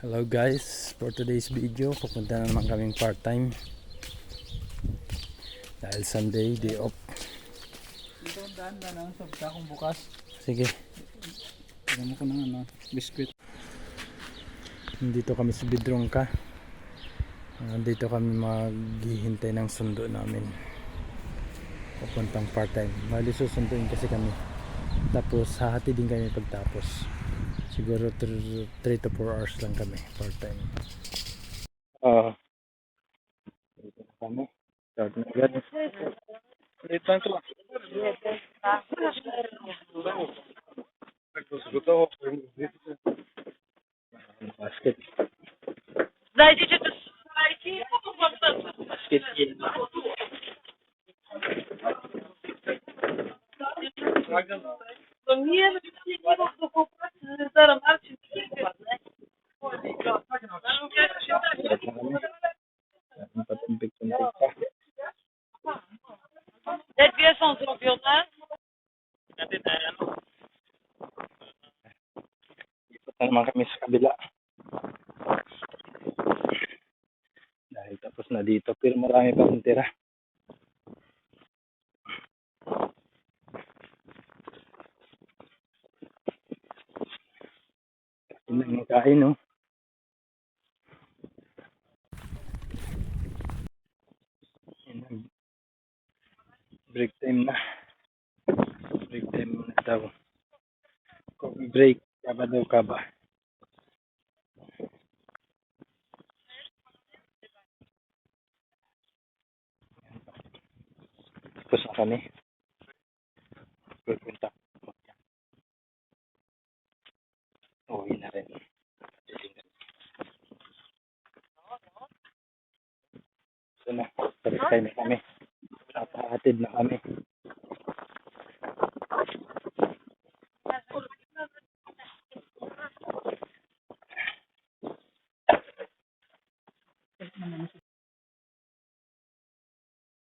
Hello guys, for today's video pupunta na naman kaming part-time dahil Sunday, day off. Dito ang daan na ng sabta kung bukas. Sige, Tignan mo ko ng biskwit. nandito kami sa Bidrongka. Nandito kami maghihintay ng sundo namin pupuntang part-time. Bali susunduin kasi kami, tapos hahati din kami pagtapos. Siguro 3 to 4 hours lang kami part-time. Dito na kami. Start na agad. Late lang ito. Basket. Зайдите до сайте. Basket yun. То мне не было покупать за Мартин. Start na kami. Patumpik-tumpik pa. Dez dias são campeonatos. Ikot na naman kami sa kabila. Dahil tapos na dito, pero marami pa rin tira. Kasi nang kain, no? Break time na. Break time na daw. Coffee break. Kaba daw kaba. Tapos na kami. Pupunta. Uwi na rin. So na. Break time na kami. At hatid na kami.